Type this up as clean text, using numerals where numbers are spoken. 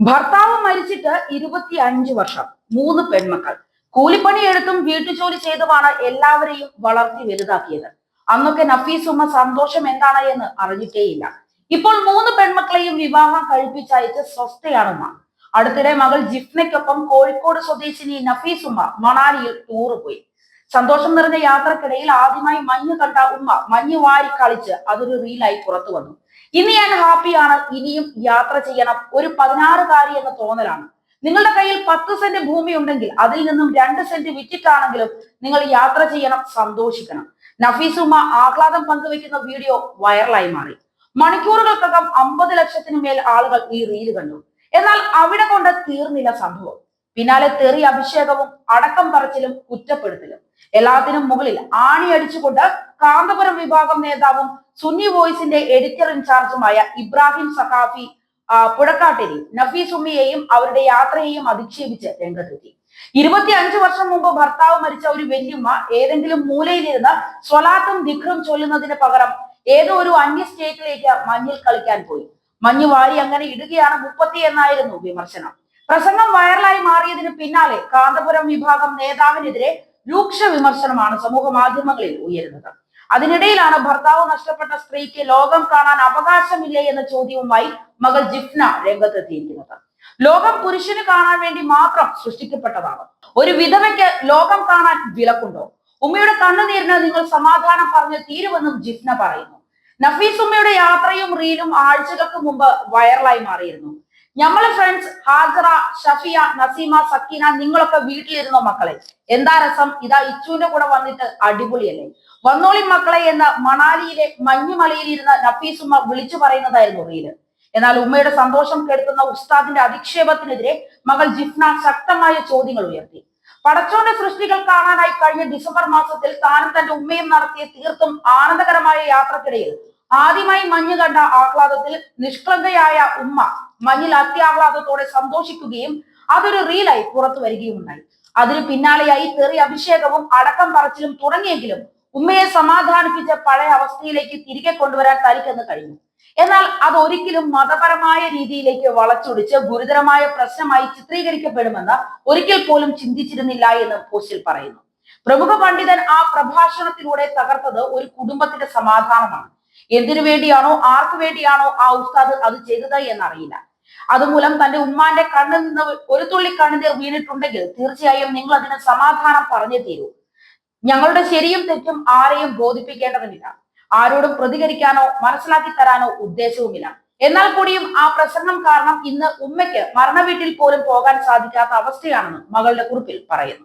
ഭർത്താവ് മരിച്ചിട്ട് 25 വർഷം, 3 പെൺമക്കൾ. കൂലിപ്പണിയെടുത്തും വീട്ടുജോലി ചെയ്തുമാണ് എല്ലാവരെയും വളർത്തി വലുതാക്കിയത്. അന്നൊക്കെ നഫീസ് ഉമ്മ സന്തോഷം എന്താണ് എന്ന് അറിഞ്ഞിട്ടേയില്ല. ഇപ്പോൾ 3 പെൺമക്കളെയും വിവാഹം കഴിപ്പിച്ചയച്ച് സ്വസ്ഥയാണ് ഉമ്മ. അടുത്തിടെ മകൾ ജിഫ്നയ്ക്കൊപ്പം കോഴിക്കോട് സ്വദേശിനി നഫീസ് ഉമ്മ മണാലിയിൽ ടൂറ് പോയി. സന്തോഷം നിറഞ്ഞ യാത്രക്കിടയിൽ ആദ്യമായി മഞ്ഞ് കണ്ട ഉമ്മ മഞ്ഞ് വാരി കളിച്ച് അതൊരു റീലായി പുറത്തു വന്നു. ഇന്ന് ഞാൻ ഹാപ്പിയാണ്, ഇനിയും യാത്ര ചെയ്യണം, ഒരു 16കാരി എന്ന തോന്നലാണ്. നിങ്ങളുടെ കയ്യിൽ 10 സെന്റ് ഭൂമി ഉണ്ടെങ്കിൽ അതിൽ നിന്നും 2 സെന്റ് വിറ്റിട്ടാണെങ്കിലും നിങ്ങൾ യാത്ര ചെയ്യണം, സന്തോഷിക്കണം. നഫീസ് ഉമ്മ ആഹ്ലാദം പങ്കുവെക്കുന്ന വീഡിയോ വൈറലായി മാറി. മണിക്കൂറുകൾക്കകം 50 ലക്ഷത്തിന് മേൽ ആളുകൾ ഈ റീല് കണ്ടു. എന്നാൽ അവിടെ കൊണ്ട് തീർന്നില്ല സംഭവം. പിന്നാലെ തെറി അഭിഷേകവും അടക്കം പറച്ചിലും കുറ്റപ്പെടുത്തലും. എല്ലാത്തിനും മുകളിൽ ആണി അടിച്ചുകൊണ്ട് കാന്തപുരം വിഭാഗം നേതാവും സുന്നി വോയിസിന്റെ എഡിറ്റർ ഇൻചാർജുമായ ഇബ്രാഹിം സഖാഫി പുഴക്കാട്ടേരി നഫീസ് ഉമ്മയെയും അവരുടെ യാത്രയെയും അധിക്ഷേപിച്ച് രംഗത്തെത്തി. 25 വർഷം മുമ്പ് ഭർത്താവ് മരിച്ച ഒരു വല്യമ്മ ഏതെങ്കിലും മൂലയിലിരുന്ന് സ്വലാത്തും ദിക്റും ചൊല്ലുന്നതിന് പകരം ഏതോ ഒരു അന്യ സ്റ്റേറ്റിലേക്ക് മഞ്ഞിൽ കളിക്കാൻ പോയി. മഞ്ഞ് വാരി അങ്ങനെ ഇടുകയാണ് മുപ്പത്തി എന്നായിരുന്നു വിമർശനം. പ്രസംഗം വൈറലായി മാറിയതിന് പിന്നാലെ കാന്തപുരം വിഭാഗം നേതാവിനെതിരെ രൂക്ഷ വിമർശനമാണ് സമൂഹ മാധ്യമങ്ങളിൽ ഉയരുന്നത്. അതിനിടയിലാണ് ഭർത്താവ് നഷ്ടപ്പെട്ട സ്ത്രീക്ക് ലോകം കാണാൻ അവകാശമില്ലേ എന്ന ചോദ്യവുമായി മകൾ ജിഫ്ന രംഗത്തെത്തിയിരിക്കുന്നത്. ലോകം പുരുഷന് കാണാൻ വേണ്ടി മാത്രം സൃഷ്ടിക്കപ്പെട്ടതാണ്. ഒരു വിധവയ്ക്ക് ലോകം കാണാൻ വിലക്കുണ്ടോ? ഉമ്മയുടെ കണ്ണുനീരിന് നിങ്ങൾ സമാധാനം പറഞ്ഞ് തീരുമെന്നും ജിഫ്ന പറയുന്നു. നഫീസ് ഉമ്മയുടെ യാത്രയും റീലും ആഴ്ചകൾക്ക് മുമ്പ് വൈറലായി മാറിയിരുന്നു. ഞമ്മളെ ഫ്രണ്ട്സ് ഹാജറ, ഷഫിയ, നസീമ, സക്കീന, നിങ്ങളൊക്കെ വീട്ടിലിരുന്നോ മക്കളെ? എന്താ രസം, ഇതാ ഇച്ചുവിന്റെ കൂടെ വന്നിട്ട് അടിപൊളിയല്ലേ, വന്നോളി മക്കളെ എന്ന് മണാലിയിലെ മഞ്ഞുമലയിൽ ഇരുന്ന നഫീസ് ഉമ്മ വിളിച്ചു പറയുന്നതായിരുന്നു റീല്. എന്നാൽ ഉമ്മയുടെ സന്തോഷം കെടുത്തുന്ന ഉസ്താദിന്റെ അധിക്ഷേപത്തിനെതിരെ മകൾ ജിഫ്ന ശക്തമായ ചോദ്യങ്ങൾ ഉയർത്തി. പടച്ചോന്റെ സൃഷ്ടികൾ കാണാനായി കഴിഞ്ഞ ഡിസംബർ മാസത്തിൽ താനും തന്റെ ഉമ്മയും നടത്തിയ തീർത്തും ആനന്ദകരമായ യാത്രക്കിടയിൽ ആദ്യമായി മഞ്ഞ് കണ്ട ആഹ്ലാദത്തിൽ നിഷ്കളങ്കയായ ഉമ്മ മഞ്ഞിൽ അത്യാഹ്ലാദത്തോടെ സന്തോഷിക്കുകയും അതൊരു റീലായി പുറത്തു വരികയും ഉണ്ടായി. അതിന് പിന്നാലെയായി തെറി അഭിഷേകവും അടക്കം പറച്ചിലും തുടങ്ങിയെങ്കിലും ഉമ്മയെ സമാധാനിപ്പിച്ച പഴയ അവസ്ഥയിലേക്ക് തിരികെ കൊണ്ടുവരാൻ തനിക്കെന്ന് കഴിഞ്ഞു. എന്നാൽ അത് ഒരിക്കലും മതപരമായ രീതിയിലേക്ക് വളച്ചൊടിച്ച് ഗുരുതരമായ പ്രശ്നമായി ചിത്രീകരിക്കപ്പെടുമെന്ന് ഒരിക്കൽ പോലും ചിന്തിച്ചിരുന്നില്ല എന്ന് പോസ്റ്റിൽ പറയുന്നു. പ്രമുഖ പണ്ഡിതൻ ആ പ്രഭാഷണത്തിലൂടെ തകർത്തത് ഒരു കുടുംബത്തിന്റെ സമാധാനമാണ്. എന്തിനു വേണ്ടിയാണോ ആർക്കു വേണ്ടിയാണോ ആ ഉസ്താദ് അത് ചെയ്തത് എന്നറിയില്ല. അതുമൂലം തന്റെ ഉമ്മാന്റെ കണ്ണിൽ നിന്ന് ഒരു തുള്ളി കണ്ണുനീർ വീണിട്ടുണ്ടെങ്കിൽ തീർച്ചയായും നിങ്ങൾ അതിന് സമാധാനം പറഞ്ഞേ തീരൂ. ഞങ്ങളുടെ ശരിയും തെറ്റും ആരെയും ബോധിപ്പിക്കേണ്ടതുമില്ല, ആരോടും പ്രതികരിക്കാനോ മനസ്സിലാക്കി തരാനോ ഉദ്ദേശവുമില്ല. എന്നാൽ കൂടിയും ആ പ്രസംഗം കാരണം ഇന്ന് ഉമ്മയ്ക്ക് മരണ വീട്ടിൽ പോലും പോകാൻ സാധിക്കാത്ത അവസ്ഥയാണെന്ന് മകളുടെ കുറിപ്പിൽ പറയുന്നു.